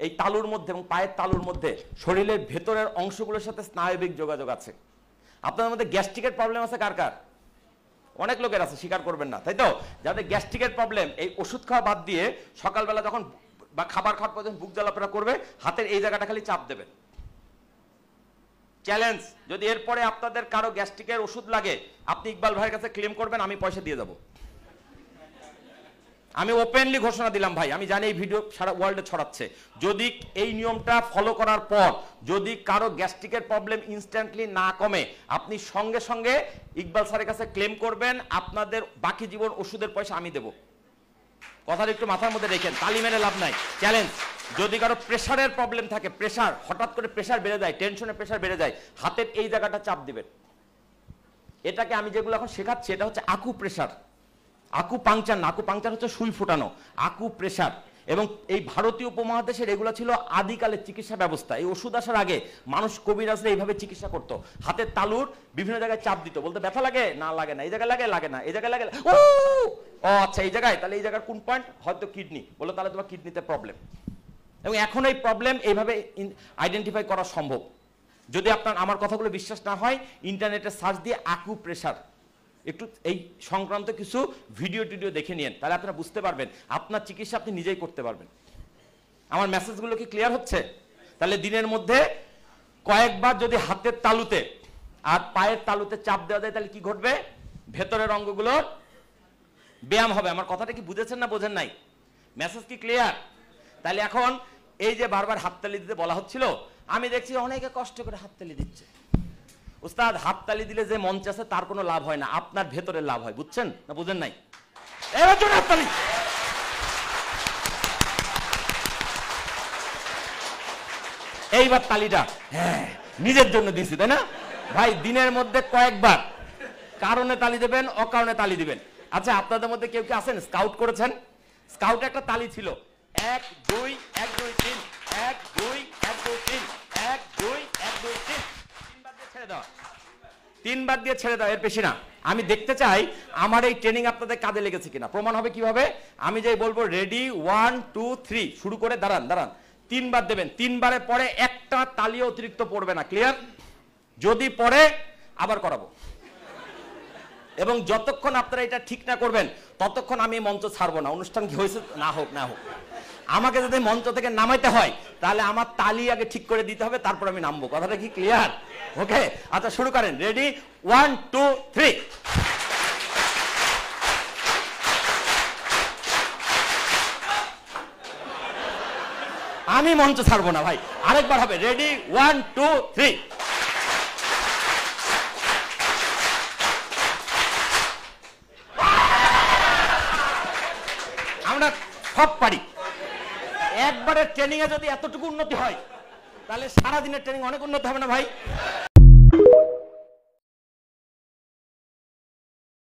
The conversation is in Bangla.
এই তালুর মধ্যে এবং পায়ের তালুর মধ্যে শরীরের ভেতরের অংশগুলোর সাথে স্নায়বিক যোগাযোগ আছে। আপনাদের মধ্যে গ্যাস্ট্রিকের প্রবলেম আছে কার কার? অনেক লোকের আছে, স্বীকার করবেন না, তাই তো? যাদের গ্যাস্ট্রিকের প্রবলেম, এই ওষুধ খাওয়া বাদ দিয়ে সকালবেলা যখন বা খাবার খাওয়ার পর যখন বুক জ্বালাপোড়া করবে, হাতের এই জায়গাটা খালি চাপ দেবেন। চ্যালেঞ্জ, যদি এরপরে আপনাদের কারো গ্যাস্ট্রিকের ওষুধ লাগে, আপনি ইকবাল ভাইয়ের কাছে ক্লেম করবেন, আমি পয়সা দিয়ে দেবো। আমি ওপেনলি ঘোষণা দিলাম ভাই, আমি জানি এই ভিডিও সারা ওয়ার্ল্ডে ছড়াচ্ছে। যদি এই নিয়মটা ফলো করার পর যদি কারো গ্যাস্ট্রিকের প্রবলেম ইনস্ট্যান্টলি না কমে, আপনি সঙ্গে সঙ্গে ইকবাল স্যারের কাছে ক্লেম করবেন, আপনাদের বাকি জীবন ওষুধের পয়সা আমি দেব। কথাটা একটু মাথার মধ্যে রেখেন, তালি মেরে লাভ নাই। চ্যালেঞ্জ, যদি কারো প্রেশারের প্রবলেম থাকে, প্রেশার হঠাৎ করে প্রেশার বেড়ে যায়, টেনশনে প্রেশার বেড়ে যায়, হাতের এই জায়গাটা চাপ দিবেন। এটাকে আমি যেগুলো এখন শেখাচ্ছি, এটা হচ্ছে আকু প্রেশার, আকু পাংচার না, আকু পাংচার হচ্ছে সুই ফোটানো, আকু প্রেশার। এবং এই ভারতীয় উপমহাদেশের এগুলো ছিল আদিকালের চিকিৎসা ব্যবস্থা। এই ওষুধ আসার আগে মানুষ কবিরাজরা এইভাবে চিকিৎসা করতো, হাতের তালুর বিভিন্ন জায়গায় চাপ দিত, বলতে ব্যথা লাগে না, লাগে না, এই জায়গায় লাগে, লাগে না, এই জায়গায় লাগে, ও আচ্ছা এই জায়গায়, তাহলে এই জায়গার কোন পয়েন্ট, হয়তো কিডনি, বলো তাহলে তোমার কিডনিতে প্রবলেম। এবং এখন এই প্রবলেম এইভাবে আইডেন্টিফাই করা সম্ভব। যদি আপনার আমার কথাগুলো বিশ্বাস না হয়, ইন্টারনেটে সার্চ দিয়ে আকু প্রেশার একটু এই সংক্রান্ত কিছু ভিডিও টিডিও দেখে নিন, তাহলে আপনারা বুঝতে পারবেন, আপনার চিকিৎসা আপনি নিজেই করতে পারবেন। আমার মেসেজগুলো কি ক্লিয়ার হচ্ছে? তাহলে দিনের মধ্যে কয়েকবার যদি হাতের তালুতে আর পায়ের তালুতে চাপ দেওয়া যায়, তাহলে কি ঘটবে? ভেতরের অঙ্গগুলোর ব্যায়াম হবে। আমার কথাটা কি বুঝেছেন না বোঝেন নাই? মেসেজ কি ক্লিয়ার? তাহলে এখন এই যে বারবার হাততালি দিতে বলা হচ্ছিল, আমি দেখছি অনেকে কষ্ট করে হাততালি দিচ্ছে। উস্তাদ, হাততালি দিলে যে মঞ্চ আছে তার কোনো লাভ হয় না, আপনার ভেতরের লাভ হয়, বুঝছেন না বুঝেন নাই? এবার জোরে হাততালি। এইবার তালিটা হ্যাঁ নিজের জন্য দিছি, তাই না ভাই? দিনের মধ্যে কয়েকবার কারণে তালি দেবেন, অকারণে তালি দিবেন। আচ্ছা, আপনাদের মধ্যে কেউ কি আছেন স্কাউট করেছেন? স্কাউটে একটা তালি ছিল, 1 2 1 2 3 1 2 1 2 3 1 2 1 2 3, তিনবার দিয়ে ছেড়ে দাও, তিনবার দিয়ে ছেড়ে দাও, এর বেশি না। আমি দেখতে চাই আমার এই ট্রেনিং আপনাদের কাজে লেগেছে কিনা। প্রমাণ হবে কিভাবে? আমি যেই বলবো রেডি 1 2 3 শুরু করে দাঁড়ান দাঁড়ান, তিনবার দেবেন, তিনবারের পরে একটা তালিও অতিরিক্ত পড়বে না, ক্লিয়ার? যদি পড়ে আবার করাবো। এবং যতক্ষণ আপনারা এটা ঠিক না করবেন ততক্ষণ আমি মঞ্চ ছাড়বো না। অনুষ্ঠান কি হয়েছে না হোক না হোক, আমাকে যদি মঞ্চ থেকে নামাইতে হয় তাহলে আমার তালি আগে ঠিক করে দিতে হবে, তারপর আমি নামবো। কথাটা কি ক্লিয়ার? ওকে, আচ্ছা শুরু করেন। রেডি 1 2 3। আমি মঞ্চ ছাড়বো না ভাই, আরেকবার হবে। রেডি 1 2 3। আমরা সব পারি। একবারের ট্রেনিং এ যদি এতটুকু উন্নতি হয়, তাহলে সারাদিনের ট্রেনিং অনেক উন্নতি হবে না ভাই?